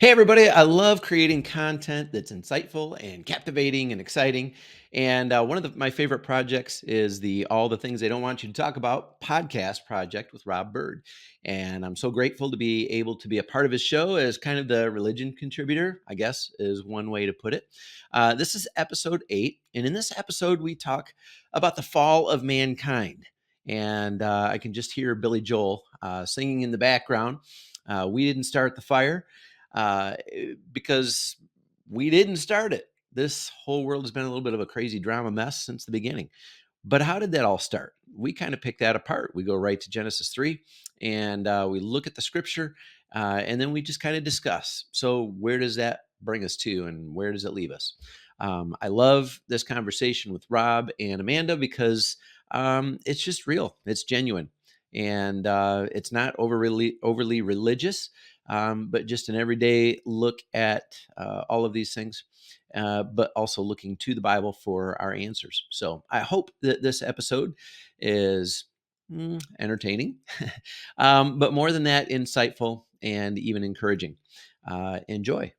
Hey, everybody. I love creating content that's insightful and captivating and exciting. And one of my favorite projects is the All the Things They Don't Want You to Talk About podcast project with Rob Bird. And I'm so grateful to be able to be a part of his show as kind of the religion contributor, I guess is one way to put it. This is episode 8. And in this episode, we talk about the fall of mankind. And I can just hear Billy Joel singing in the background. We didn't start the fire because we didn't start it. This whole world has been a little bit of a crazy drama mess since the beginning. But how did that all start? We kind of pick that apart. We go right to Genesis 3 and we look at the scripture and then we just kind of discuss. So, where does that bring us to and where does it leave us? I love this conversation with Rob and Amanda because it's just real, it's genuine, and it's not overly religious. But just an everyday look at all of these things, but also looking to the Bible for our answers. So I hope that this episode is entertaining, but more than that, insightful and even encouraging. Enjoy.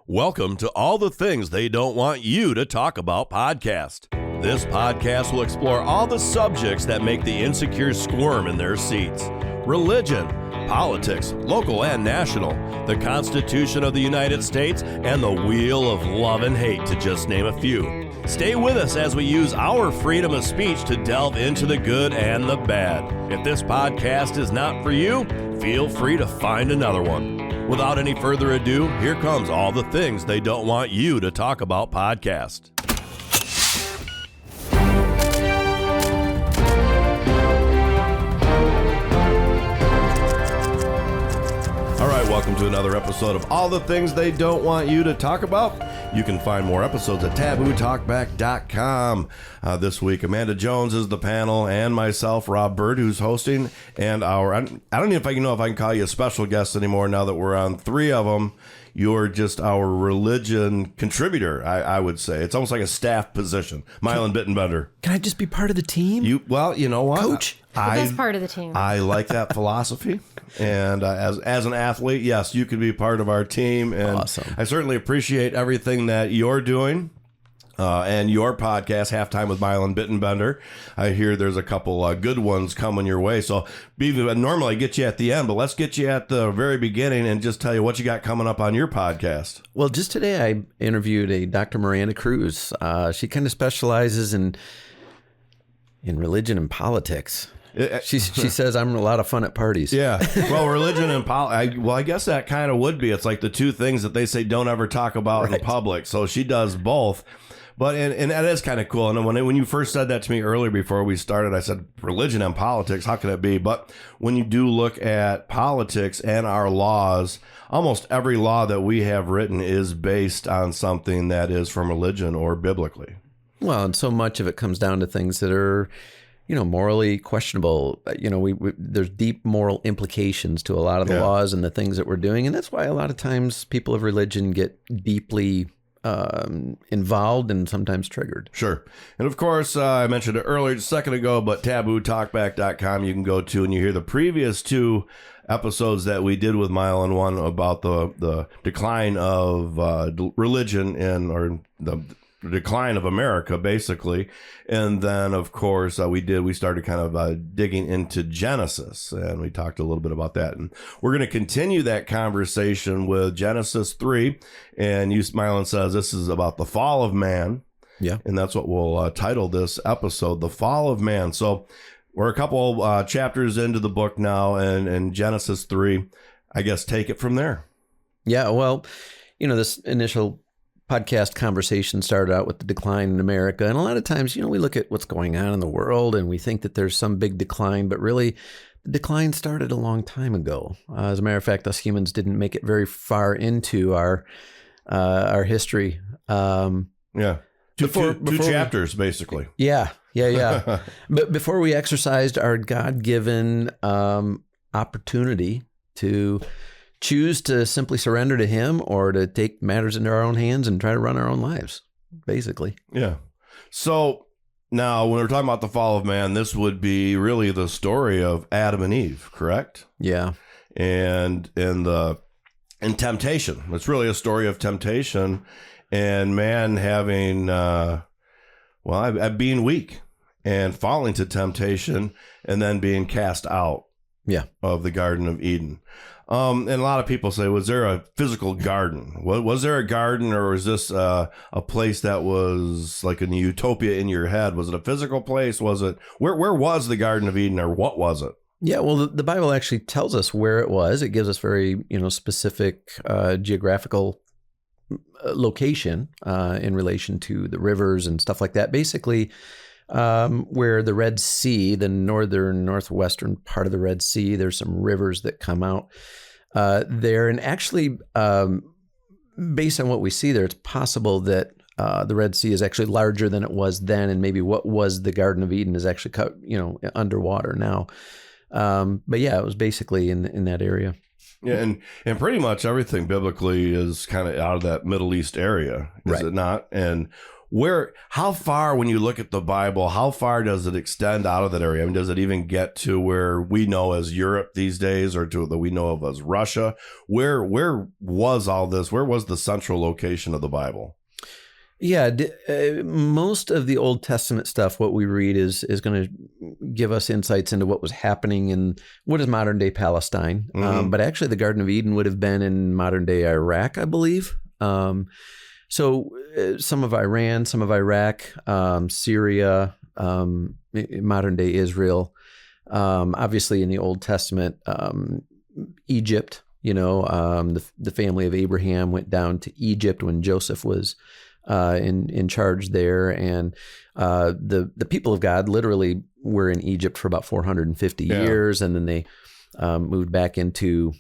Welcome to All the Things They Don't Want You to Talk About podcast. This podcast will explore all the subjects that make the insecure squirm in their seats. Religion, politics, local and national, the Constitution of the United States, and the wheel of love and hate, to just name a few. Stay with us as we use our freedom of speech to delve into the good and the bad. If this podcast is not for you, feel free to find another one. Without any further ado, here comes All the Things They Don't Want You to Talk About podcast. All right, welcome to another episode of All the Things They Don't Want You to Talk About. You can find more episodes at tabootalkback.com. This week, Amanda Jones is the panel, and myself, Rob Bird, who's hosting, and I don't know if I can call you a special guest anymore now that we're on 3 of them. You're just our religion contributor, I would say. It's almost like a staff position. Mylan Bittenbender. Can I just be part of the team? You know what? Coach. The best part of the team. I like that philosophy. And as an athlete, yes, you can be part of our team. And awesome. I certainly appreciate everything that you're doing. And your podcast, Halftime with Mylan Bittenbender. I hear there's a couple good ones coming your way. So normally I get you at the end, but let's get you at the very beginning and just tell you what you got coming up on your podcast. Well, just today I interviewed a Dr. Miranda Cruz. She kind of specializes in religion and politics. She says I'm a lot of fun at parties. Yeah. Well, religion and I guess that kind of would be. It's like the two things that they say don't ever talk about in public. So she does both. But and that is kind of cool. And when you first said that to me earlier before we started, I said religion and politics, how can it be? But when you do look at politics and our laws, almost every law that we have written is based on something that is from religion or biblically. Well, and so much of it comes down to things that are, morally questionable. There's deep moral implications to a lot of the laws and the things that we're doing. And that's why a lot of times people of religion get deeply involved and sometimes triggered. Sure. And of course, I mentioned it earlier just a second ago, but tabootalkback.com you can go to and you hear the previous 2 episodes that we did with Mylan, one about the decline of religion or the decline of America, basically. And then, of course, we started kind of digging into Genesis, and we talked a little bit about that. And we're going to continue that conversation with Genesis 3. And Mylan says this is about the fall of man. Yeah. And that's what we'll title this episode, The Fall of Man. So we're a couple chapters into the book now, and Genesis 3, I guess, take it from there. Yeah, well, this initial podcast conversation started out with the decline in America. And a lot of times, we look at what's going on in the world and we think that there's some big decline, but really the decline started a long time ago. As a matter of fact, us humans didn't make it very far into our history. Two chapters, basically. Yeah. But before we exercised our God-given opportunity to choose to simply surrender to him or to take matters into our own hands and try to run our own lives, basically. Yeah. So now when we're talking about the fall of man, this would be really the story of Adam and Eve, correct? Yeah. And in the and temptation. It's really a story of temptation and man having, being weak and falling to temptation and then being cast out of the Garden of Eden. And a lot of people say, was there a physical garden? Was there a garden, or was this a place that was like a utopia in your head? Was it a physical place? Was it where was the Garden of Eden, or what was it? Yeah, well, the Bible actually tells us where it was. It gives us very, specific geographical location in relation to the rivers and stuff like that. Basically, where the Red Sea, the northwestern part of the Red Sea, there's some rivers that come out there. And actually, based on what we see there, it's possible that the Red Sea is actually larger than it was then, and maybe what was the Garden of Eden is actually underwater now. But yeah, it was basically in that area. Yeah, and pretty much everything biblically is kind of out of that Middle East area, is it not? And how far, when you look at the Bible, how far does it extend out of that area? I mean, does it even get to where we know as Europe these days, or to that we know of as Russia? Where was all this? Where was the central location of the Bible? Yeah, most of the Old Testament stuff, what we read is going to give us insights into what was happening in what is modern day Palestine. Mm-hmm. But actually, the Garden of Eden would have been in modern day Iraq, I believe. So some of Iran, some of Iraq, Syria, modern day Israel. Obviously, in the Old Testament, Egypt. The family of Abraham went down to Egypt when Joseph was in charge there, and the people of God literally were in Egypt for about 450 years, and then they moved back into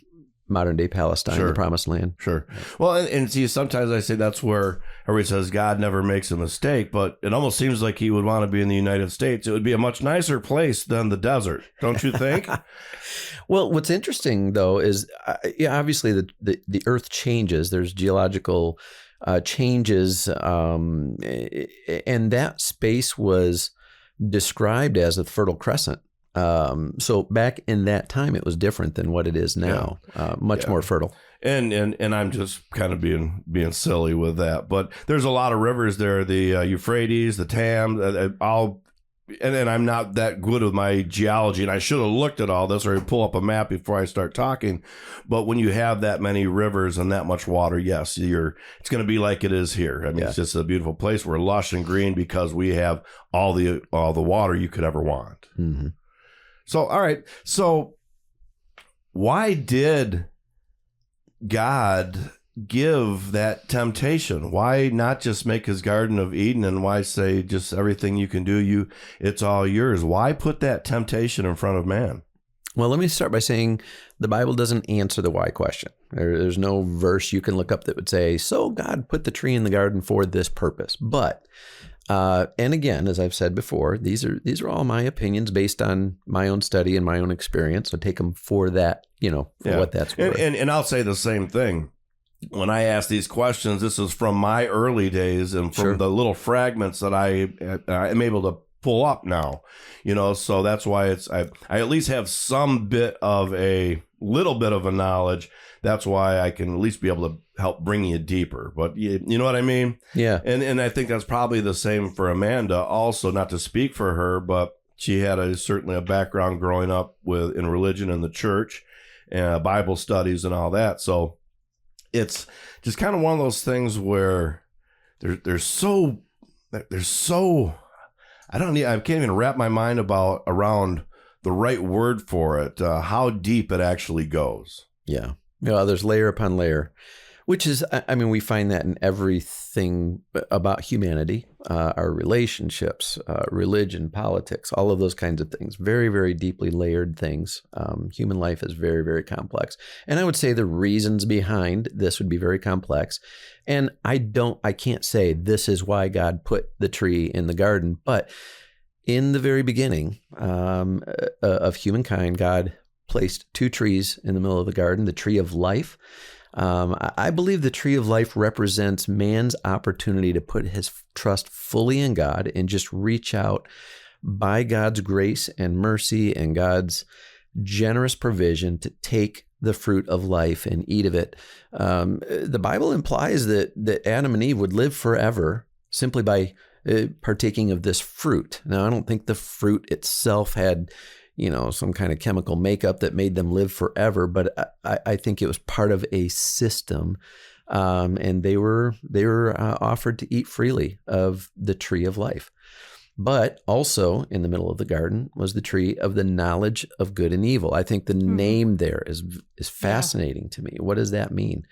modern day Palestine, the Promised Land. Sure. Well, and see, sometimes I say that's where everybody says God never makes a mistake, but it almost seems like he would want to be in the United States. It would be a much nicer place than the desert, don't you think? Well, what's interesting though is, obviously the Earth changes. There's geological changes, and that space was described as a fertile crescent. So back in that time, it was different than what it is now. Much more fertile. And I'm just kind of being silly with that, but there's a lot of rivers there: the Euphrates, the Thames, and I'm not that good with my geology, and I should have looked at all this or pull up a map before I start talking. But when you have that many rivers and that much water, yes, it's going to be like it is here. I mean, it's just a beautiful place. We're lush and green because we have all the water you could ever want. Mm-hmm. So, all right. So why did God give that temptation? Why not just make his Garden of Eden, and why say just everything you can do, it's all yours? Why put that temptation in front of man? Well, let me start by saying the Bible doesn't answer the why question. There's no verse you can look up that would say, so God put the tree in the garden for this purpose. But and again, as I've said before, these are all my opinions based on my own study and my own experience. So take them for that, for what that's worth. And I'll say the same thing. When I ask these questions, this is from my early days and from the little fragments that I am able to pull up now, so that's why I at least have some little bit of a knowledge. That's why I can at least be able to help bring you deeper. But you know what I mean? Yeah. And I think that's probably the same for Amanda also, not to speak for her, but she had certainly a background growing up in religion and the church and Bible studies and all that. So it's just kind of one of those things where there's so I can't even wrap my mind around the right word for it, how deep it actually goes. Yeah. There's layer upon layer, which is, we find that in everything about humanity, our relationships, religion, politics, all of those kinds of things, very, very deeply layered things. Human life is very, very complex. And I would say the reasons behind this would be very complex. And I can't say this is why God put the tree in the garden, but in the very beginning of humankind, God placed two trees in the middle of the garden, the tree of life. I believe the tree of life represents man's opportunity to put his trust fully in God and just reach out by God's grace and mercy and God's generous provision to take the fruit of life and eat of it. The Bible implies that Adam and Eve would live forever simply by partaking of this fruit. Now, I don't think the fruit itself had, some kind of chemical makeup that made them live forever, but I think it was part of a system. And they were offered to eat freely of the tree of life. But also in the middle of the garden was the tree of the knowledge of good and evil. I think the name there is fascinating to me. What does that mean?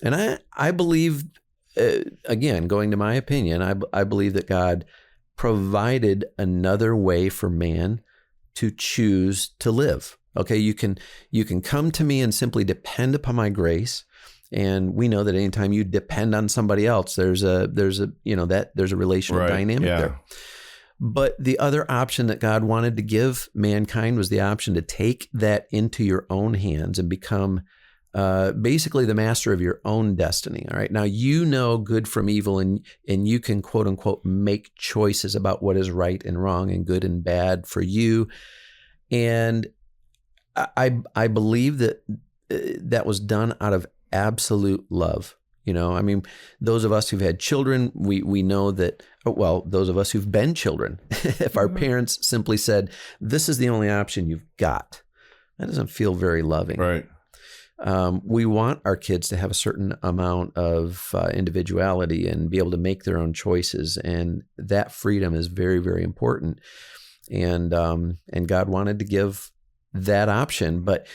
And I believe, again, going to my opinion, I believe that God provided another way for man to choose to live. Okay, you can come to me and simply depend upon my grace. And we know that anytime you depend on somebody else, there's a relational dynamic there. But the other option that God wanted to give mankind was the option to take that into your own hands and become basically the master of your own destiny. All right. Now, good from evil, and you can, quote unquote, make choices about what is right and wrong and good and bad for you. And I believe that was done out of absolute love. Those of us who've had children, we know that, those of us who've been children, if our parents simply said, this is the only option you've got, that doesn't feel very loving. Right. We want our kids to have a certain amount of individuality and be able to make their own choices. And that freedom is very, very important. And God wanted to give that option, but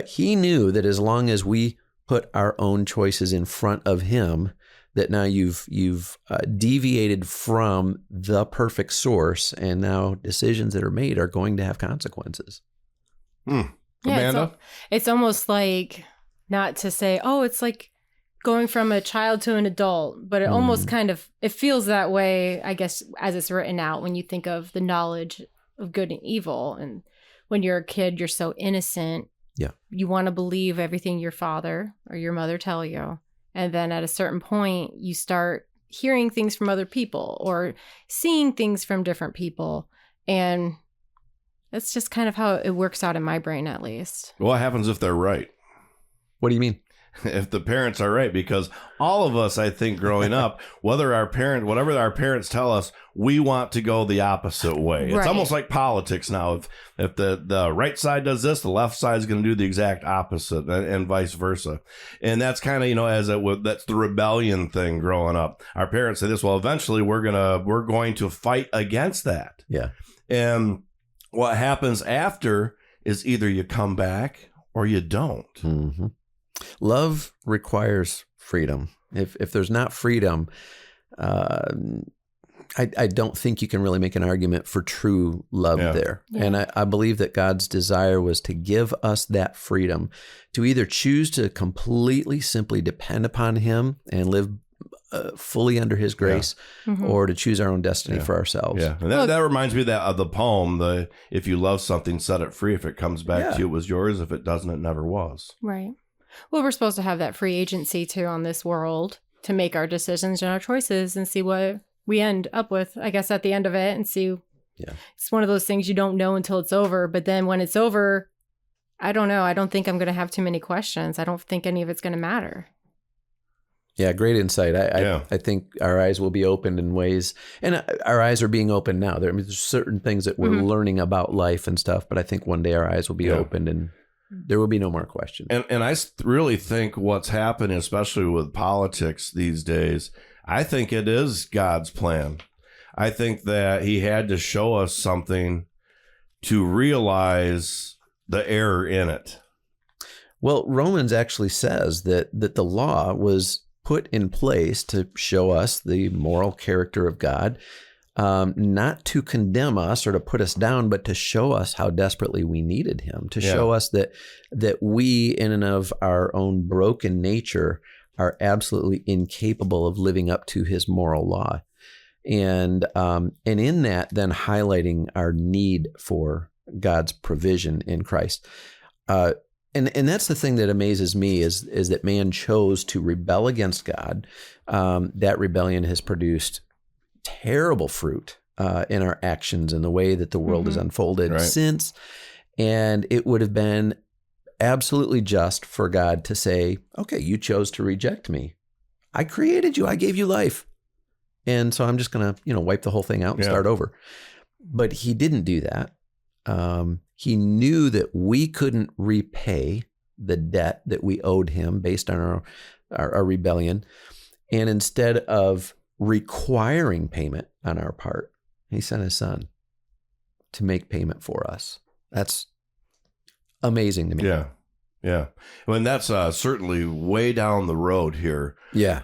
he knew that as long as we put our own choices in front of him, that now you've deviated from the perfect source, and now decisions that are made are going to have consequences. Amanda? It's almost like, not to say, it's like going from a child to an adult, but it almost it feels that way, I guess, as it's written out when you think of the knowledge of good and evil. And when you're a kid, you're so innocent. Yeah. You want to believe everything your father or your mother tell you. And then at a certain point, you start hearing things from other people or seeing things from different people. And that's just kind of how it works out in my brain, at least. What happens if they're right? What do you mean? If the parents are right, because all of us, I think, growing up, whatever our parents tell us, we want to go the opposite way. It's almost like politics now. If the right side does this, the left side is going to do the exact opposite, and vice versa. And that's kind of, that's the rebellion thing growing up. Our parents say this, well, eventually we're going to fight against that. Yeah. And what happens after is either you come back or you don't. Mm-hmm. Love requires freedom. If there's not freedom, I don't think you can really make an argument for true love there. Yeah. And I believe that God's desire was to give us that freedom to either choose to completely simply depend upon him and live fully under his grace, or to choose our own destiny for ourselves. Yeah, and that reminds me of the poem, if you love something, set it free. If it comes back to you, it was yours. If it doesn't, it never was. Right. Well, we're supposed to have that free agency too on this world to make our decisions and our choices and see what we end up with, I guess, at the end of it, and see. Yeah. It's one of those things you don't know until it's over. But then when it's over, I don't know. I don't think I'm going to have too many questions. I don't think any of it's going to matter. Yeah, great insight. I think our eyes will be opened in ways, and our eyes are being opened now. There's certain things that we're learning about life and stuff, but I think one day our eyes will be opened and there will be no more questions. And I really think what's happening, especially with politics these days, I think it is God's plan. I think that he had to show us something to realize the error in it. Well, Romans actually says that the law was put in place to show us the moral character of God, not to condemn us or to put us down, but to show us how desperately we needed him, to show us that we, in and of our own broken nature, are absolutely incapable of living up to his moral law. And in that, then highlighting our need for God's provision in Christ. And that's the thing that amazes me is that man chose to rebel against God. That rebellion has produced terrible fruit in our actions and the way that the world has unfolded since. And it would have been absolutely just for God to say, okay, you chose to reject me. I created you. I gave you life. And so I'm just going to, wipe the whole thing out and start over. But he didn't do that. He knew that we couldn't repay the debt that we owed him based on our rebellion. And instead of requiring payment on our part, he sent his son to make payment for us. That's amazing to me. Yeah. Yeah. I mean, that's certainly way down the road here. Yeah.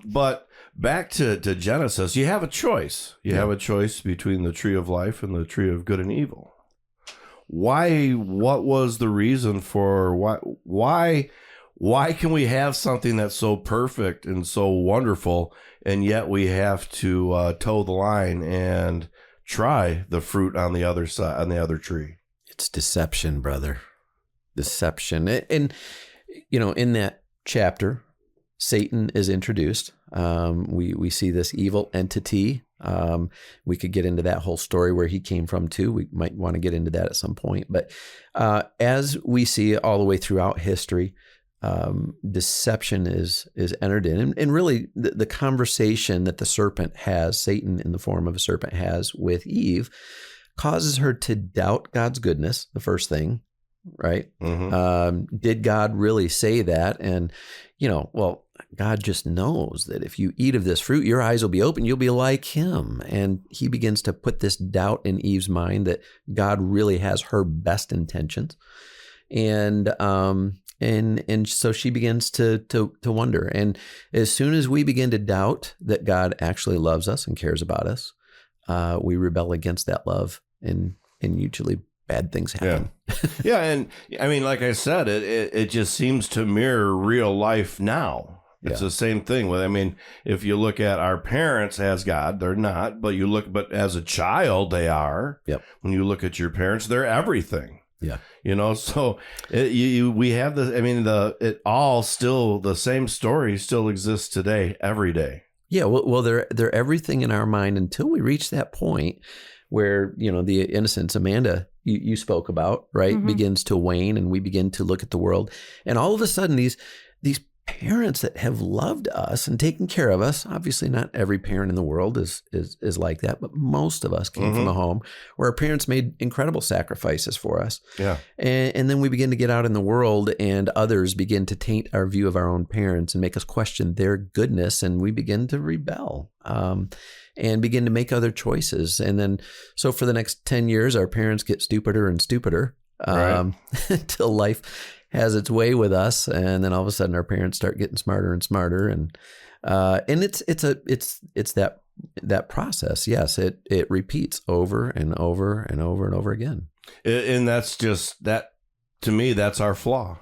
But back to Genesis, you have a choice. You have a choice between the tree of life and the tree of good and evil. What was the reason for why can we have something that's so perfect and so wonderful, and yet we have to toe the line and try the fruit on the other side, on the other tree? It's deception, brother. Deception. And, in that chapter, Satan is introduced. We see this evil entity. We could get into that whole story where he came from too. We might want to get into that at some point. But as we see all the way throughout history, deception is entered in. And really the conversation that the serpent has, Satan in the form of a serpent has with Eve, causes her to doubt God's goodness, the first thing, right? Mm-hmm. Did God really say that? And, God just knows that if you eat of this fruit, your eyes will be open, you'll be like him. And he begins to put this doubt in Eve's mind that God really has her best intentions. And so she begins to wonder. And as soon as we begin to doubt that God actually loves us and cares about us, we rebel against that love, and usually bad things happen. Yeah. And I mean, like I said, it just seems to mirror real life now. It's the same thing if you look at our parents as God, they're not, but as a child, they are. Yep. When you look at your parents, they're everything. Yeah. So we have it all still, the same story still exists today, every day. Yeah. Well, they're everything in our mind until we reach that point where, the innocence Amanda, you spoke about, right, mm-hmm. begins to wane, and we begin to look at the world. And all of a sudden, these parents that have loved us and taken care of us, obviously not every parent in the world is like that, but most of us came mm-hmm. from a home where our parents made incredible sacrifices for us. Yeah. And then we begin to get out in the world, and others begin to taint our view of our own parents and make us question their goodness, and we begin to rebel. And begin to make other choices. And then, so for the next 10 years, our parents get stupider and stupider until life has its way with us. And then all of a sudden our parents start getting smarter and smarter. And it's that process. Yes, it repeats over and over and over and over again. And that's just that, to me, that's our flaw.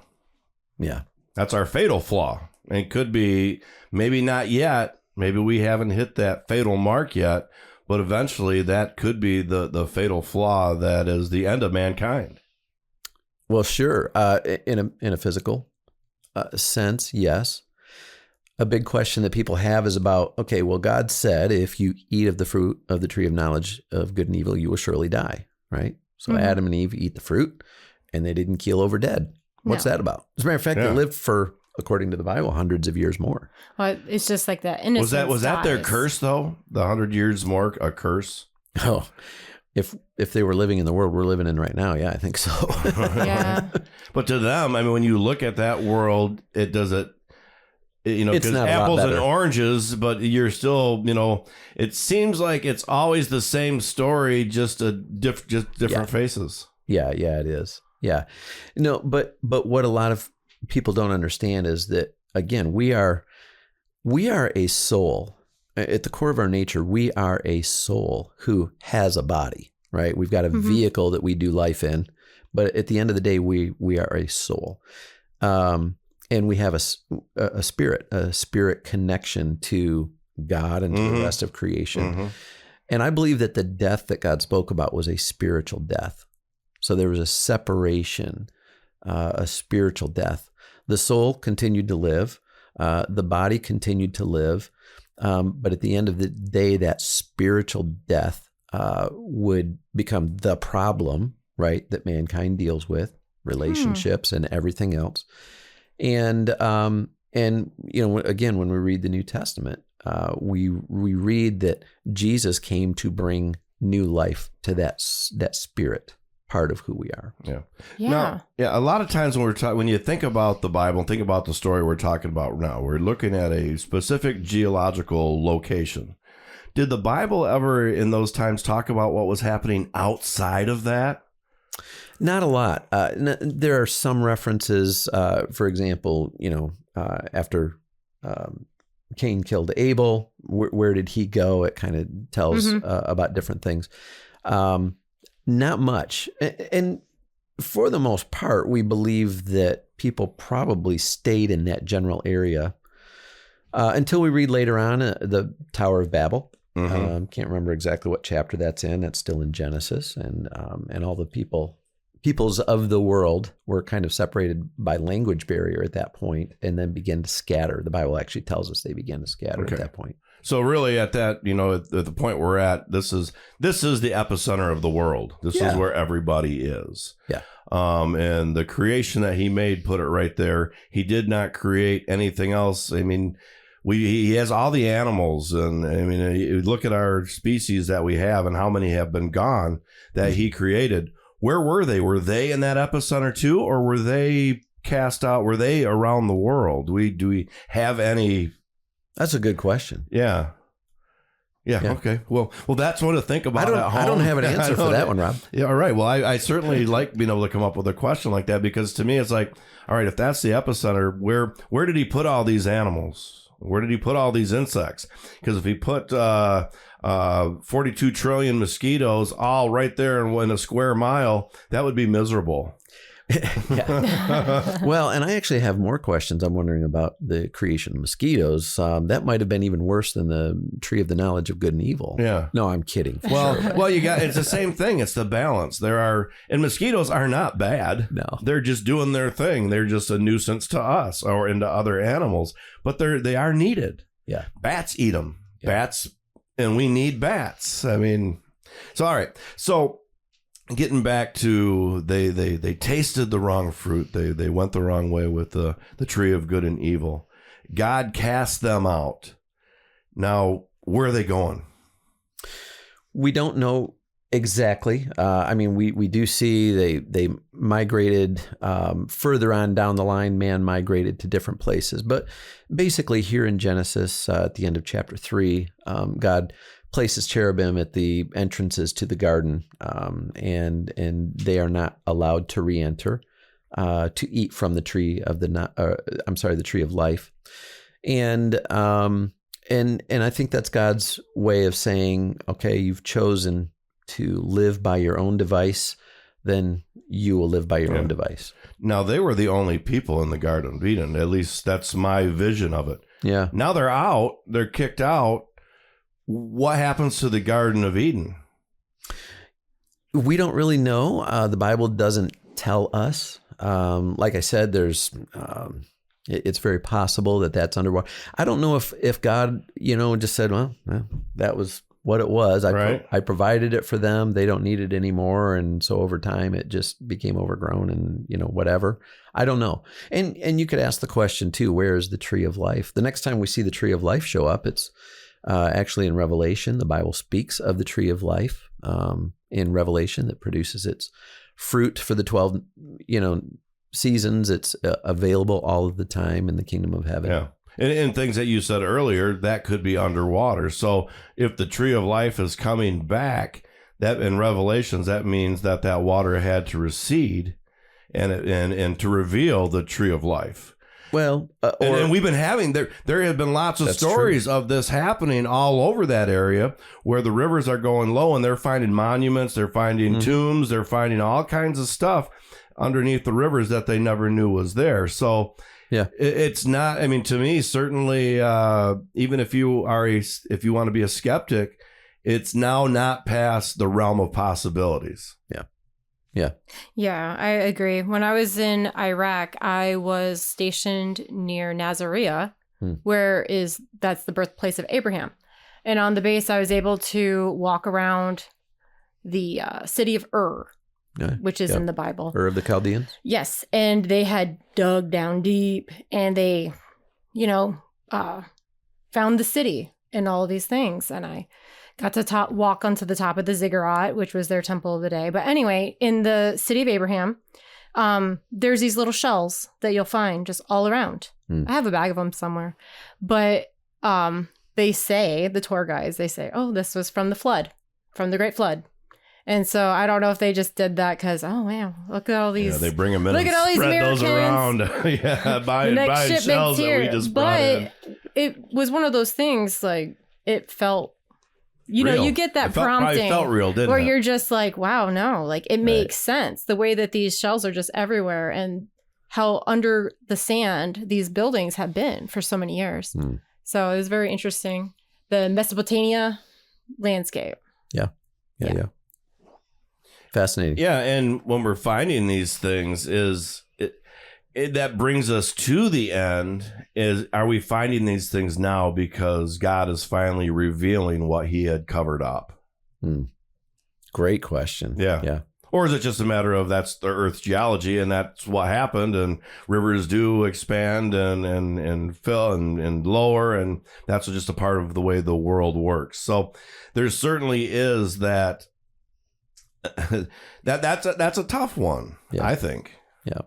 Yeah. That's our fatal flaw. And it could be, maybe not yet. Maybe we haven't hit that fatal mark yet, but eventually that could be the fatal flaw that is the end of mankind. Well, sure. In a physical sense, yes. A big question that people have is about, okay, well, God said, if you eat of the fruit of the tree of knowledge of good and evil, you will surely die, right? So mm-hmm. Adam and Eve eat the fruit, and they didn't keel over dead. What's that about? As a matter of fact, they lived for, according to the Bible, hundreds of years more. Well, it's just like that innocence. Was that their curse, though? The 100 years more, a curse? Oh, if they were living in the world we're living in right now, yeah, I think so. Yeah. But to them, when you look at that world, because not apples and oranges, but you're still, it seems like it's always the same story, just different faces. Yeah, it is. Yeah. No, but what a lot of people don't understand is that, again, we are a soul. At the core of our nature, we are a soul who has a body, right? We've got a mm-hmm. vehicle that we do life in, but at the end of the day, we are a soul. And we have a spirit connection to God and to mm-hmm. the rest of creation. Mm-hmm. And I believe that the death that God spoke about was a spiritual death. So there was a separation, a spiritual death. The soul continued to live. The body continued to live. But at the end of the day, that spiritual death would become the problem, right, that mankind deals with. relationships, and everything else. And again, when we read the New Testament, we read that Jesus came to bring new life to that spirit part of who we are. Yeah. Yeah. Now, a lot of times when you think about the Bible and think about the story we're talking about now, we're looking at a specific geological location. Did the Bible ever in those times talk about what was happening outside of that? Not a lot. There are some references, for example, after Cain killed Abel, where did he go? It kind of tells about different things. Not much. And for the most part, we believe that people probably stayed in that general area until we read later on the Tower of Babel. Can't remember exactly what chapter that's in. That's still in Genesis. And all the peoples of the world were kind of separated by language barrier at that point and then began to scatter. The Bible actually tells us they began to scatter at that point. So really at that, at the point we're at, this is the epicenter of the world. This is where everybody is. Yeah. And the creation that he made put it right there. He did not create anything else. I mean, he has all the animals, and I mean, you look at our species that we have and how many have been gone that he created. Where were they? Were they in that epicenter too, or were they cast out? Were they around the world? Do we have any? That's a good question. Yeah. Okay. Well, that's one to think about at home. I don't have an answer for that one, Rob. Yeah. All right. Well, I certainly like being able to come up with a question like that, because to me, it's like, all right, if that's the epicenter, where did he put all these animals? Where did he put all these insects? Because if he put 42 trillion mosquitoes all right there in a square mile, that would be miserable. Well, and I actually have more questions. I'm wondering about the creation of mosquitoes. That might have been even worse than the tree of the knowledge of good and evil. Yeah. No, I'm kidding. Well, it's the same thing. It's the balance. And mosquitoes are not bad. No. They're just doing their thing. They're just a nuisance to us or into other animals, but they are needed. Yeah. Bats eat them. Yeah. Bats, and we need bats. I mean, so, all right. So, getting back to they tasted the wrong fruit. They went the wrong way with the tree of good and evil. God cast them out. Now, where are they going? We don't know exactly. I mean, we do see they migrated further on down the line. Man migrated to different places, but basically here in Genesis at the end of chapter 3, God places cherubim at the entrances to the garden, and they are not allowed to re-enter to eat from the tree of the tree of life, and I think that's God's way of saying, okay, you've chosen to live by your own device, then you will live by your own device. Now, they were the only people in the Garden of Eden. At least that's my vision of it. Yeah. Now they're out. They're kicked out. What happens to the Garden of Eden? We don't really know. The Bible doesn't tell us. Like I said, it's very possible that that's underwater. I don't know if God, just said, well, that was what it was. I provided it for them. They don't need it anymore. And so over time, it just became overgrown and, whatever. I don't know. And you could ask the question too, where is the tree of life? The next time we see the tree of life show up, it's actually in Revelation. The Bible speaks of the tree of life in Revelation that produces its fruit for the 12, seasons. It's available all of the time in the kingdom of heaven. Yeah. And things that you said earlier, that could be underwater. So if the tree of life is coming back, that in Revelations, that means that water had to recede and to reveal the tree of life. Well, and we've been having, there have been lots of stories of this happening all over that area where the rivers are going low and they're finding monuments, they're finding tombs, they're finding all kinds of stuff underneath the rivers that they never knew was there. So yeah, it's not, I mean, to me, certainly, even if you want to be a skeptic, it's now not past the realm of possibilities. Yeah. Yeah. Yeah, I agree. When I was in Iraq, I was stationed near Nazareth, that's the birthplace of Abraham. And on the base, I was able to walk around the city of Ur. which is in the Bible. Ur of the Chaldeans? Yes. And they had dug down deep and they, found the city and all these things. And I got to walk onto the top of the ziggurat, which was their temple of the day. But anyway, in the city of Abraham, there's these little shells that you'll find just all around. I have a bag of them somewhere. But they say, the tour guides, they say, oh, this was from the flood, from the Great Flood. And so I don't know if they just did that because, oh, man, look at all these. Yeah, they bring them in look and at all these spread Americans. those around. Yeah, buying shells that we just brought in. It was one of those things, like, it felt, you get that prompting. It felt real, didn't it? Where you're just like, wow, no, like, it makes sense. The way that these shells are just everywhere and how under the sand these buildings have been for so many years. So it was very interesting. The Mesopotamia landscape. Yeah. Fascinating. Yeah, and when we're finding these things, that brings us to the end. Are we finding these things now because God is finally revealing what He had covered up? Great question. Yeah. Or is it just a matter of that's the Earth's geology and that's what happened, and rivers do expand and fill and lower, and that's just a part of the way the world works. So there certainly is that. That's a tough one, I think. Yeah,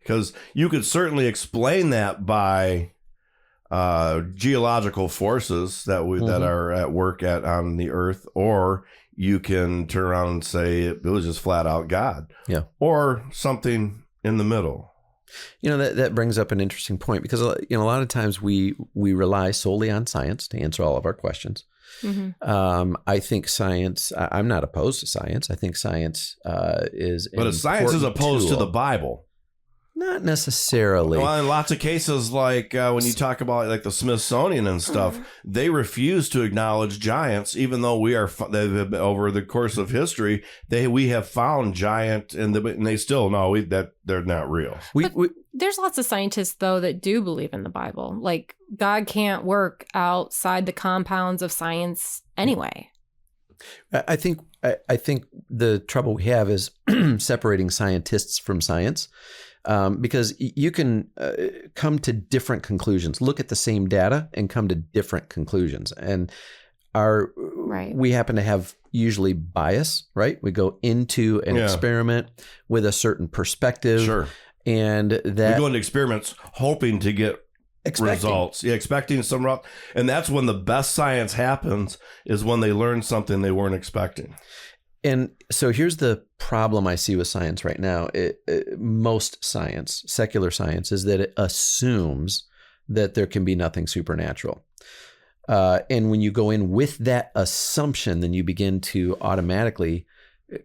because you could certainly explain that by geological forces that are at work on the Earth, or you can turn around and say it was just flat out God, or something in the middle. That brings up an interesting point because a lot of times we rely solely on science to answer all of our questions. I think science, I'm not opposed to science. I think science is But if science is opposed to the Bible. Not necessarily. Well, in lots of cases, like when you talk about like the Smithsonian and stuff, they refuse to acknowledge giants, even though over the course of history, we have found giant, and they still know that they're not real. There's lots of scientists, though, that do believe in the Bible. Like, God can't work outside the compounds of science anyway. I think the trouble we have is separating scientists from science. Because you can come to different conclusions, look at the same data and come to different conclusions. And we happen to have usually bias, right? We go into an experiment with a certain perspective. Sure. And that we go into experiments hoping to get results. Yeah, expecting some results. And that's when the best science happens, is when they learn something they weren't expecting. And so here's the problem I see with science right now. Most science, secular science, is that it assumes that there can be nothing supernatural. And when you go in with that assumption, then you begin to automatically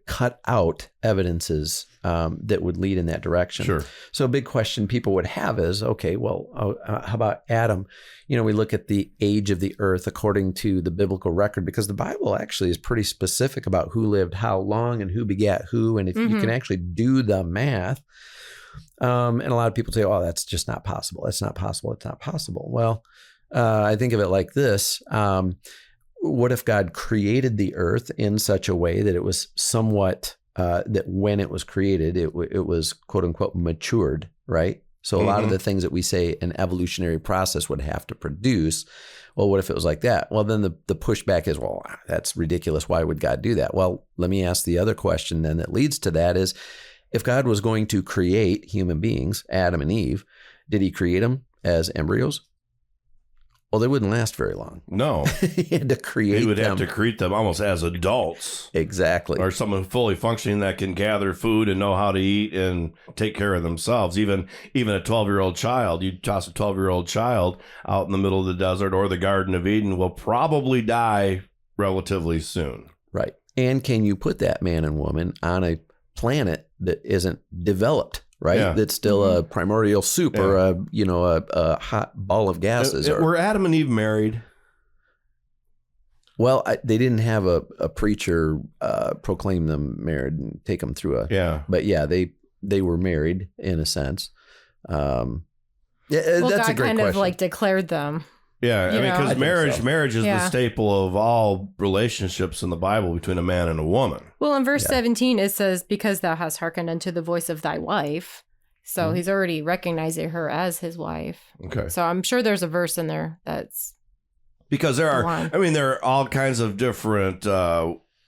cut out evidences that would lead in that direction. Sure. So a big question people would have is, okay, well, how about Adam? We look at the age of the earth according to the biblical record, because the Bible actually is pretty specific about who lived how long and who begat who. And if you can actually do the math, and a lot of people say, oh, that's just not possible. It's not possible. It's not possible. Well, I think of it like this. What if God created the earth in such a way that it was somewhat, that when it was created, it was quote unquote matured, right? So a lot of the things that we say an evolutionary process would have to produce, well, what if it was like that? Well, then the pushback is, well, that's ridiculous. Why would God do that? Well, let me ask the other question then that leads to that is, if God was going to create human beings, Adam and Eve, did He create them as embryos? Well, they wouldn't last very long. No. He had to create them. He would have to create them almost as adults. Exactly. Or someone fully functioning that can gather food and know how to eat and take care of themselves. Even a 12-year-old child, you toss a 12-year-old child out in the middle of the desert or the Garden of Eden, will probably die relatively soon. Right. And can you put that man and woman on a planet that isn't developed? Right, yeah. That's still a primordial soup or a hot ball of gases. Were Adam and Eve married? Well, they didn't have a preacher proclaim them married and take them through But yeah, they were married in a sense. Well, that's God a great kind question. of like declared them Yeah, I You mean, know? because I think so. marriage is the Yeah. staple of all relationships in the Bible between a man and a woman. Well, in verse Yeah. 17, it says, because thou hast hearkened unto the voice of thy wife. So Mhm. he's already recognizing her as his wife. Okay. So I'm sure there's a verse in there that's Because there are, one. I mean, there are all kinds of different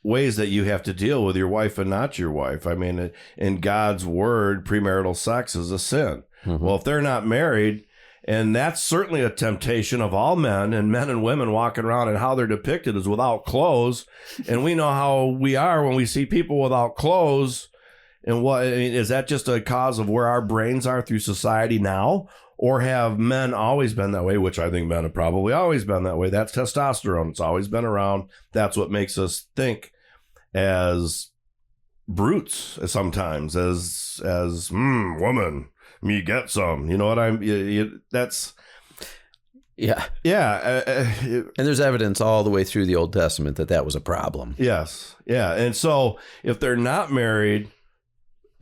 ways that you have to deal with your wife and not your wife. I mean, in God's word, premarital sex is a sin. Mhm. Well, if they're not married, and that's certainly a temptation of all men and women walking around, and how they're depicted is without clothes. And we know how we are when we see people without clothes. And what, I mean, is that just a cause of where our brains are through society now? Or have men always been that way, which I think men have probably always been that way? That's testosterone. It's always been around. That's what makes us think as brutes sometimes, as woman, me get some. You know what that's, Yeah. yeah. And there's evidence all the way through the Old Testament that was a problem. Yes. Yeah. And so if they're not married,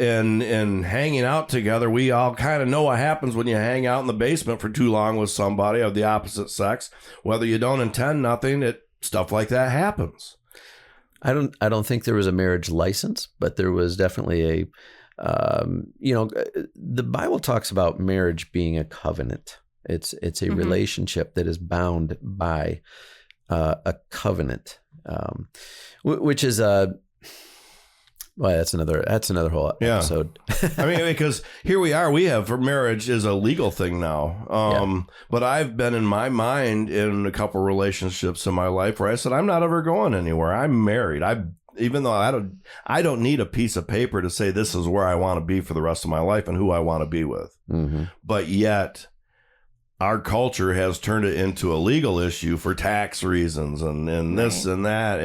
and hanging out together, we all kind of know what happens when you hang out in the basement for too long with somebody of the opposite sex. Whether you don't intend nothing, stuff like that happens. I don't think there was a marriage license, but there was definitely the Bible talks about marriage being a covenant. It's a relationship that is bound by a covenant, which is well, that's another whole episode. I mean, because here we are, for marriage is a legal thing now. But I've been in my mind in a couple relationships in my life where I said, I'm not ever going anywhere. I'm married. Even though I don't need a piece of paper to say this is where I want to be for the rest of my life and who I want to be with. Mm-hmm. But yet our culture has turned it into a legal issue for tax reasons and this and that.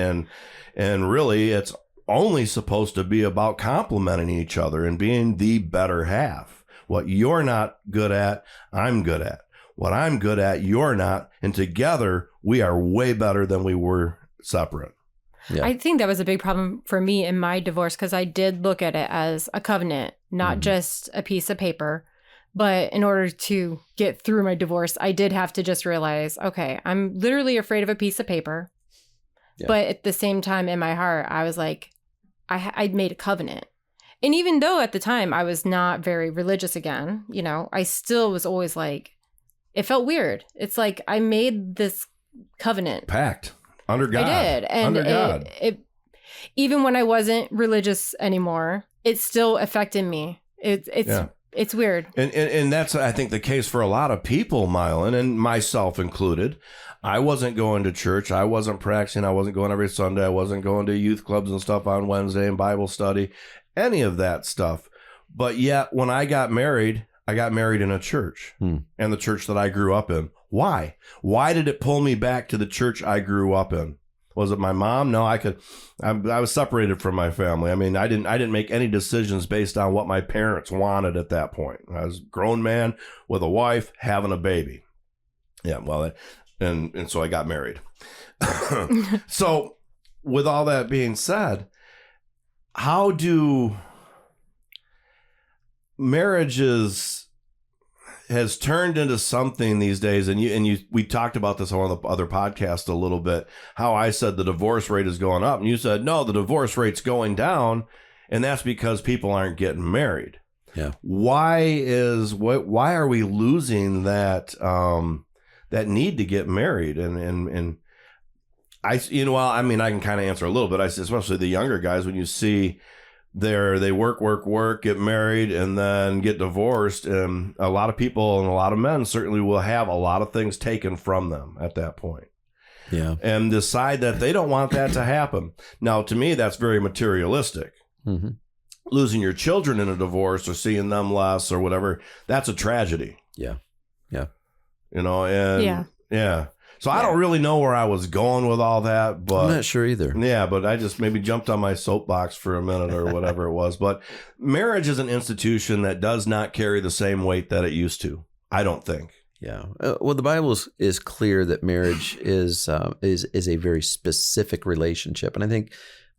And really it's only supposed to be about complementing each other and being the better half. What you're not good at, I'm good at. What I'm good at, you're not. And together, we are way better than we were separate. Yeah. I think that was a big problem for me in my divorce because I did look at it as a covenant, not just a piece of paper. But in order to get through my divorce, I did have to just realize, okay, I'm literally afraid of a piece of paper. Yeah. But at the same time, in my heart, I was like, I'd made a covenant. And even though at the time I was not very religious again, I still was always like, it felt weird. It's like I made this covenant. Pact. Under God. I did. And under God. It even when I wasn't religious anymore, it still affected me. It's weird. And that's, I think, the case for a lot of people, Mylan, and myself included. I wasn't going to church. I wasn't practicing. I wasn't going every Sunday. I wasn't going to youth clubs and stuff on Wednesday and Bible study, any of that stuff. But yet, when I got married in a church and the church that I grew up in. Why? Why did it pull me back to the church I grew up in? Was it my mom? No, I was separated from my family. I mean, I didn't make any decisions based on what my parents wanted at that point. I was a grown man with a wife, having a baby. Yeah, well, and so I got married. So with all that being said, how do marriages has turned into something these days, and we talked about this on the other podcast a little bit, how I said the divorce rate is going up, and you said, no, the divorce rate's going down, and that's because people aren't getting married. Yeah. Why are we losing that that need to get married? And I can kind of answer a little bit. I especially the younger guys, when you see they work, get married, and then get divorced. And a lot of people and a lot of men certainly will have a lot of things taken from them at that point. Yeah. And decide that they don't want that to happen. Now, to me, that's very materialistic. Mm-hmm. Losing your children in a divorce or seeing them less or whatever, that's a tragedy. Yeah. Yeah. Yeah. So I don't really know where I was going with all that, but I'm not sure either. Yeah, but I just maybe jumped on my soapbox for a minute or whatever it was. But marriage is an institution that does not carry the same weight that it used to. I don't think. Yeah. Well, the Bible is clear that marriage is a very specific relationship, and I think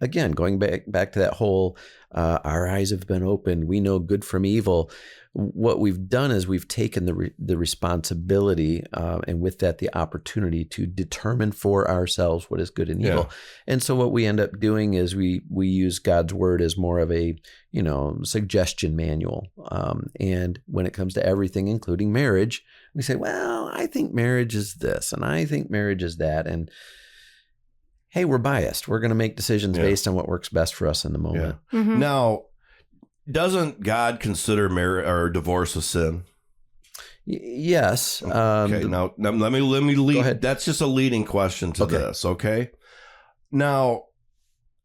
again, going back to that whole, our eyes have been opened. We know good from evil. What we've done is we've taken the responsibility, and with that, the opportunity to determine for ourselves what is good and evil. And so what we end up doing is we use God's word as more of a, suggestion manual. And when it comes to everything, including marriage, we say, well, I think marriage is this, and I think marriage is that. And hey, we're biased. We're going to make decisions based on what works best for us in the moment. Yeah. Mm-hmm. Now, doesn't God consider marriage or divorce a sin? Yes. Okay. Now let me lead. Go ahead. That's just a leading question to this. Okay. Now,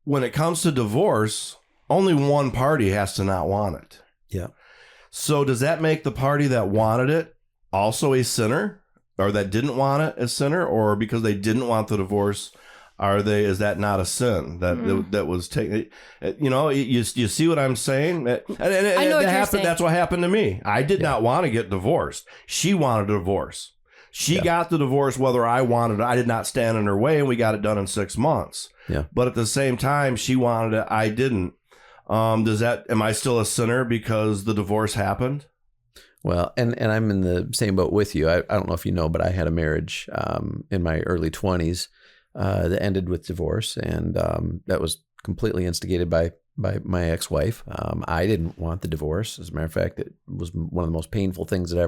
when it comes to divorce, only one party has to not want it. Yeah. So does that make the party that wanted it also a sinner, or that didn't want it a sinner, or because they didn't want the divorce? Is that not a sin that was taken? You see what I'm saying? And I know what you're saying. That's what happened to me. I did not want to get divorced. She wanted a divorce. She got the divorce whether I wanted it. I did not stand in her way, and we got it done in 6 months. Yeah. But at the same time, she wanted it. I didn't. Am I still a sinner because the divorce happened? Well, and I'm in the same boat with you. I don't know if you know, but I had a marriage in my early 20s. That ended with divorce, and that was completely instigated by my ex-wife. I didn't want the divorce. As a matter of fact, it was one of the most painful things that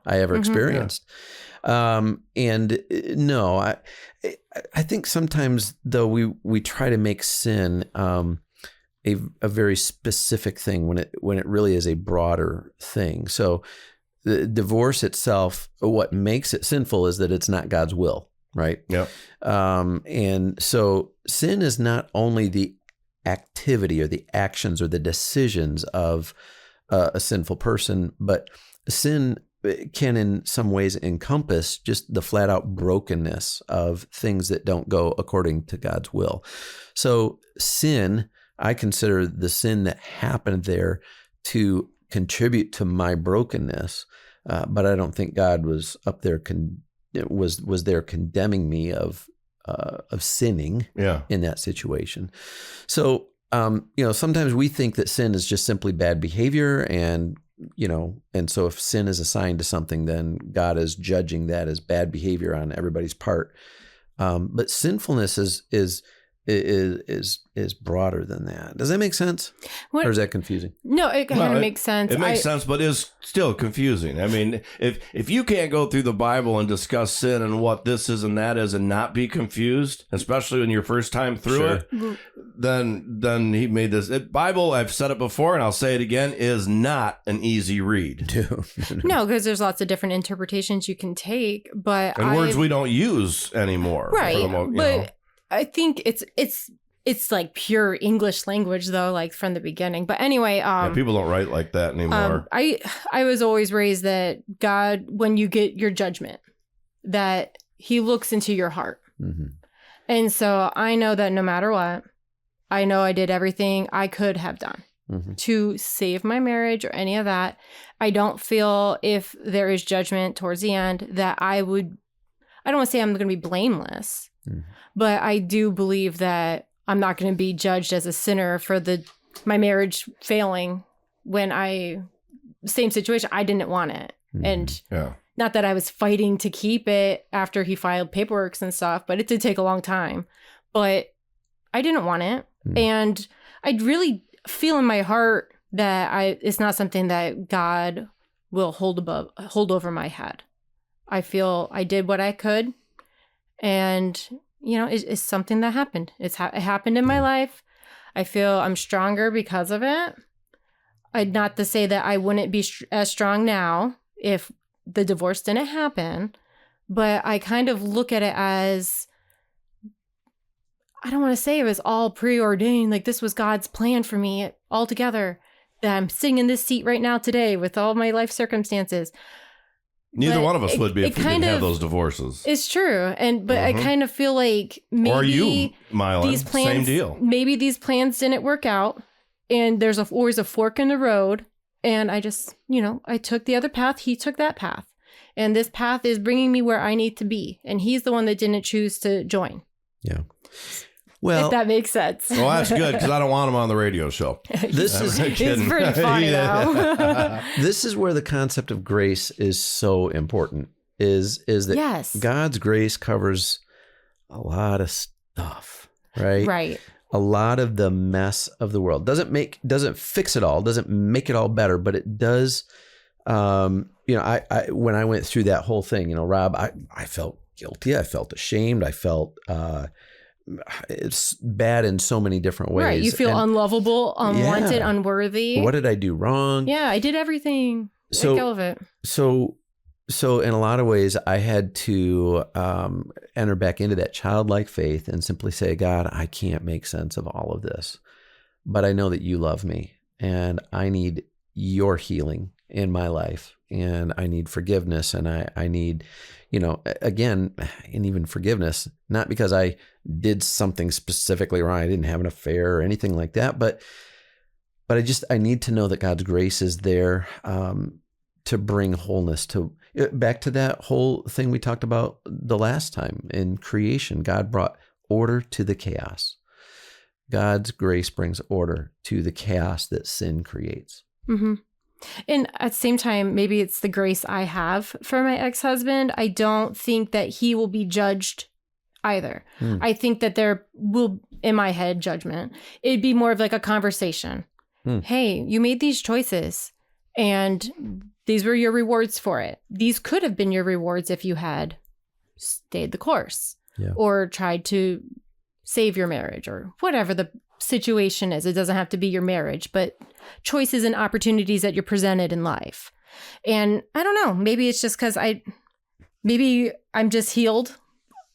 I ever experienced. And no, I think sometimes though we try to make sin a very specific thing when it really is a broader thing. So the divorce itself, what makes it sinful is that it's not God's will. Right. Yeah. And so sin is not only the activity or the actions or the decisions of a sinful person, but sin can in some ways encompass just the flat out brokenness of things that don't go according to God's will. So sin, I consider the sin that happened there to contribute to my brokenness, but I don't think God was up there was there condemning me of sinning in that situation. So, sometimes we think that sin is just simply bad behavior, and so if sin is assigned to something, then God is judging that as bad behavior on everybody's part. But sinfulness is broader than that. Does that make sense? Or is that confusing? No, it kind of makes sense. It makes sense, but is still confusing. I mean, if you can't go through the Bible and discuss sin and what this is and that is and not be confused, especially when you're first time through it, then he made this. Bible, I've said it before and I'll say it again, is not an easy read. No, because there's lots of different interpretations you can take, but words we don't use anymore. Right, I think it's like pure English language though, like from the beginning. But anyway, people don't write like that anymore. I was always raised that God, when you get your judgment, that He looks into your heart, and so I know that no matter what, I know I did everything I could have done to save my marriage or any of that. I don't feel if there is judgment towards the end that I don't want to say I'm going to be blameless. But I do believe that I'm not going to be judged as a sinner for my marriage failing when same situation, I didn't want it. And not that I was fighting to keep it after he filed paperwork and stuff, but it did take a long time. But I didn't want it. And I really feel in my heart that it's not something that God will hold over my head. I feel I did what I could. And it's something that happened. It happened in my life. I feel I'm stronger because of it. Not to say that I wouldn't be as strong now if the divorce didn't happen, but I kind of look at it as, I don't want to say it was all preordained, like this was God's plan for me altogether, that I'm sitting in this seat right now today with all my life circumstances. Neither one of us would be if we didn't have those divorces. It's true. But I kind of feel like maybe or you, Mylon, these plans, same deal. Maybe these plans didn't work out and there's always a fork in the road. And I just, I took the other path. He took that path. And this path is bringing me where I need to be. And he's the one that didn't choose to join. Yeah. Well, if that makes sense. Well, that's good because I don't want him on the radio show. this is It's pretty funny though. this is where the concept of grace is so important. Is that Yes. God's grace covers a lot of stuff, right? Right. A lot of the mess of the world. Doesn't fix it all, doesn't make it all better, but it does. I when I went through that whole thing, Rob, I felt guilty. I felt ashamed. I felt it's bad in so many different ways. Right. You feel unlovable, unwanted, Yeah. unworthy. What did I do wrong? Yeah, I did everything. So- Let go of it. So in a lot of ways, I had to enter back into that childlike faith and simply say, God, I can't make sense of all of this, but I know that you love me and I need your healing in my life and I need forgiveness and I need, again, and even forgiveness, not because I did something specifically wrong. I didn't have an affair or anything like that, but I need to know that God's grace is there to bring wholeness back to that whole thing we talked about the last time in creation. God brought order to the chaos. God's grace brings order to the chaos that sin creates. Mm-hmm. And at the same time, maybe it's the grace I have for my ex-husband. I don't think that he will be judged either. I think that there will, in my head, judgment. It'd be more of like a conversation. Hey, you made these choices and these were your rewards for it. These could have been your rewards if you had stayed the course or tried to save your marriage or whatever the situation is. It doesn't have to be your marriage, but choices and opportunities that you're presented in life. And I don't know, maybe it's just because I'm just healed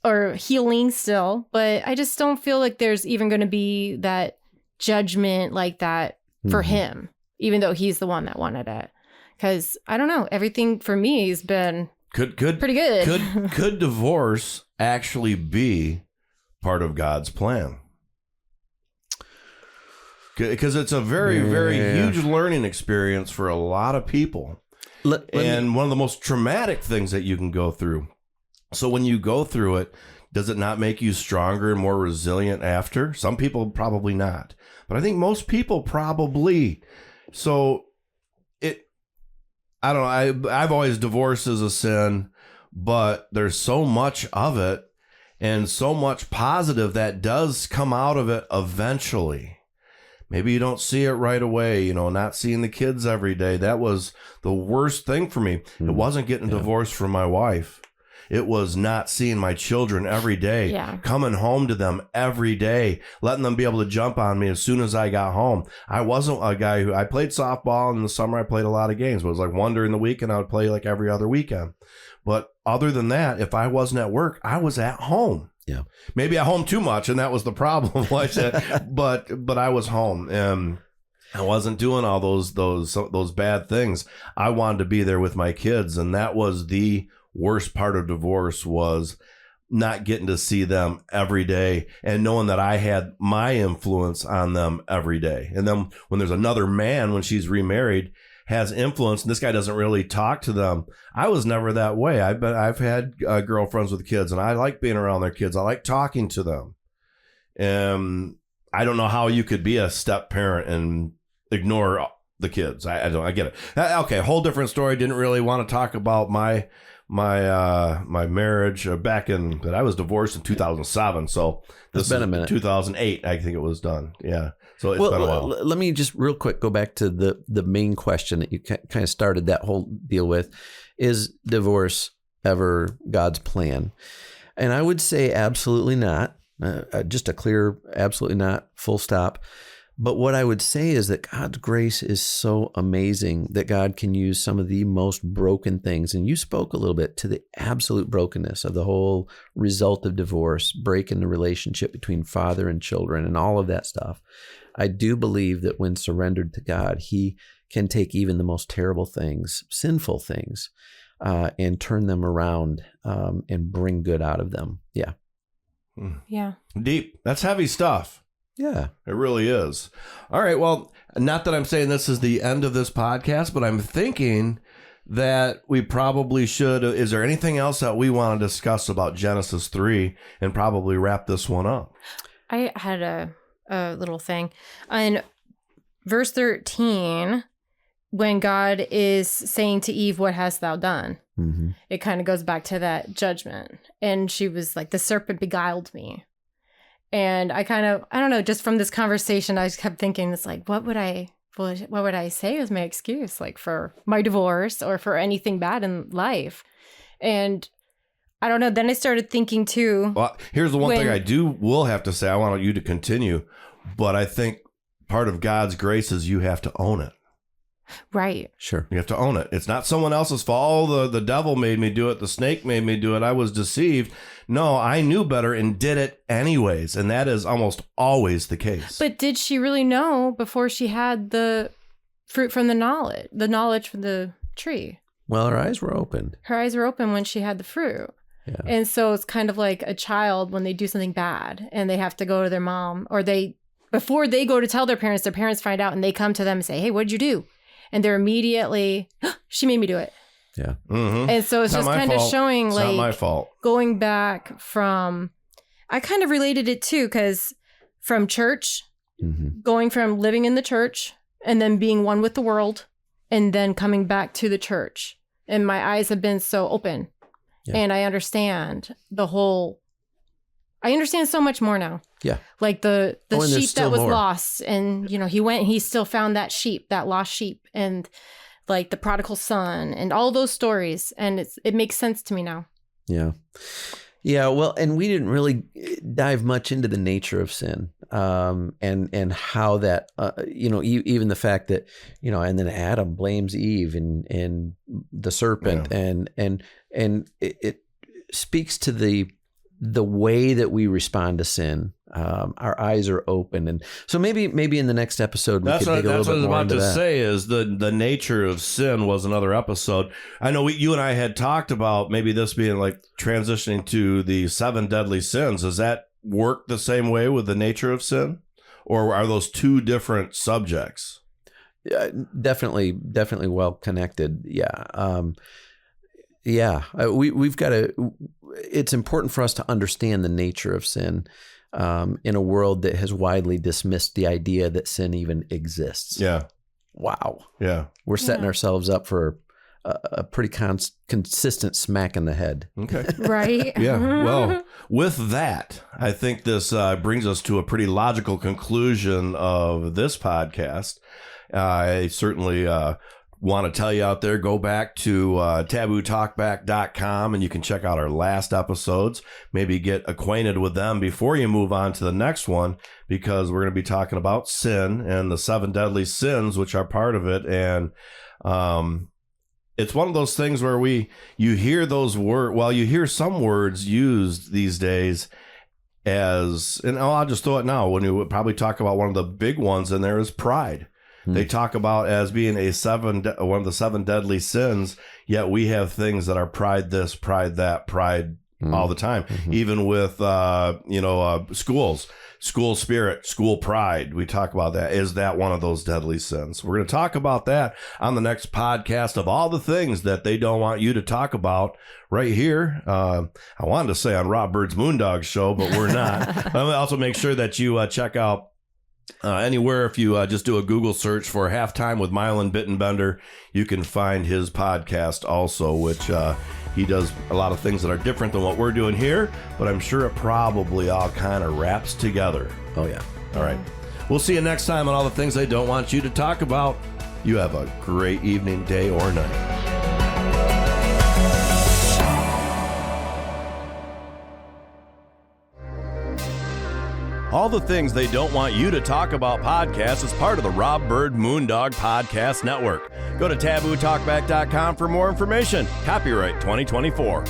or healing still, but I just don't feel like there's even going to be that judgment like that for him, even though he's the one that wanted it. Because I don't know, everything for me has been pretty good. Could divorce actually be part of God's plan? Because it's a very, very huge learning experience for a lot of people. And one of the most traumatic things that you can go through. So when you go through it, does it not make you stronger and more resilient after? Some people probably not. But I think most people probably. So I don't know. I've always divorce as a sin, but there's so much of it and so much positive that does come out of it eventually. Maybe you don't see it right away, not seeing the kids every day. That was the worst thing for me. It wasn't getting divorced from my wife. It was not seeing my children every day, coming home to them every day, letting them be able to jump on me as soon as I got home. I wasn't a guy I played softball in the summer. I played a lot of games, but it was like one during the week and I would play like every other weekend. But other than that, if I wasn't at work, I was at home. Yeah. Maybe at home too much. And that was the problem. But I was home and I wasn't doing all those bad things. I wanted to be there with my kids. And that was the worst part of divorce, was not getting to see them every day and knowing that I had my influence on them every day. And then when there's another man, when she's remarried, has influence, and this guy doesn't really talk to them. I was never that way. I've had girlfriends with kids, and I like being around their kids. I like talking to them. I don't know how you could be a step parent and ignore the kids. I get it. Okay, whole different story. Didn't really want to talk about my marriage but I was divorced in 2007. So this has been a minute. 2008, I think it was done. Yeah. So it's been a while. Let me just real quick go back to the main question that you kind of started that whole deal with. Is divorce ever God's plan? And I would say absolutely not. Just a clear, absolutely not, full stop. But what I would say is that God's grace is so amazing that God can use some of the most broken things. And you spoke a little bit to the absolute brokenness of the whole result of divorce, breaking the relationship between father and children and all of that stuff. I do believe that when surrendered to God, he can take even the most terrible things, sinful things, and turn them around and bring good out of them. Yeah. Yeah. Deep. That's heavy stuff. Yeah, it really is. All right. Well, not that I'm saying this is the end of this podcast, but I'm thinking that we probably should. Is there anything else that we want to discuss about Genesis 3 and probably wrap this one up? I had a little thing. In verse 13, when God is saying to Eve, "What hast thou done?" Mm-hmm. It kind of goes back to that judgment. And she was like, "The serpent beguiled me." And I don't know, just from this conversation, I just kept thinking, it's like, what would I say as my excuse, like for my divorce or for anything bad in life? And I don't know. Then I started thinking too. Well, here's the one thing I will have to say. I want you to continue, but I think part of God's grace is you have to own it. Right. Sure. You have to own it. It's not someone else's fault. Oh, the devil made me do it. The snake made me do it. I was deceived. No, I knew better and did it anyways. And that is almost always the case. But did she really know before she had the fruit from the knowledge from the tree? Well, her eyes were open. Her eyes were open when she had the fruit. Yeah. And so it's kind of like a child when they do something bad and they have to go to their mom, or before they go to tell their parents find out and they come to them and say, "Hey, what did you do?" And they're immediately, "She made me do it." Yeah. Mm-hmm. And so it's just kind of showing, it's like, not my fault. Going back from, I kind of related it too, because from church, going from living in the church and then being one with the world and then coming back to the church. And my eyes have been so open. Yeah. And I understand I understand so much more now. Yeah. Like the sheep that was lost, and he went and he still found that lost sheep, and like the prodigal son and all those stories, and it makes sense to me now. Yeah. Yeah, well, and we didn't really dive much into the nature of sin, and how that, even the fact that, and then Adam blames Eve and the serpent, and it speaks to the way that we respond to sin. Our eyes are open, and so maybe in the next episode we could dig a little bit more into that. That's what I was about to say. Is the nature of sin was another episode. I know you and I had talked about maybe this being like transitioning to the 7 deadly sins. Does that work the same way with the nature of sin, or are those two different subjects? Definitely well connected. We've got to. It's important for us to understand the nature of sin in a world that has widely dismissed the idea that sin even exists. Yeah. Wow. Yeah. We're setting ourselves up for a pretty consistent smack in the head. Okay. Right. Yeah. Well, with that, I think this brings us to a pretty logical conclusion of this podcast. I certainly want to tell you out there, go back to tabootalkback.com and you can check out our last episodes. Maybe get acquainted with them before you move on to the next one, because we're going to be talking about sin and the 7 deadly sins, which are part of it. And it's one of those things where you hear those words. Well, you hear some words used these days as, and I'll just throw it now, when you would probably talk about one of the big ones, and there is pride. They talk about as being one of the 7 deadly sins, yet we have things that are pride this, pride that, pride all the time. Even with, schools, school spirit, school pride. We talk about that. Is that one of those deadly sins? We're going to talk about that on the next podcast of all the things that they don't want you to talk about right here. I wanted to say on Rob Bird's Moondog Show, but we're not. Also make sure that you check out anywhere. If you just do a Google search for Halftime with Mylan Bittenbender, you can find his podcast also, which he does a lot of things that are different than what we're doing here, but I'm sure it probably all kind of wraps together. Oh, yeah. All right. We'll see you next time on all the things they don't want you to talk about. You have a great evening, day, or night. All the Things They Don't Want You to Talk About podcast is part of the Rob Bird Moondog Podcast Network. Go to tabootalkback.com for more information. Copyright 2024.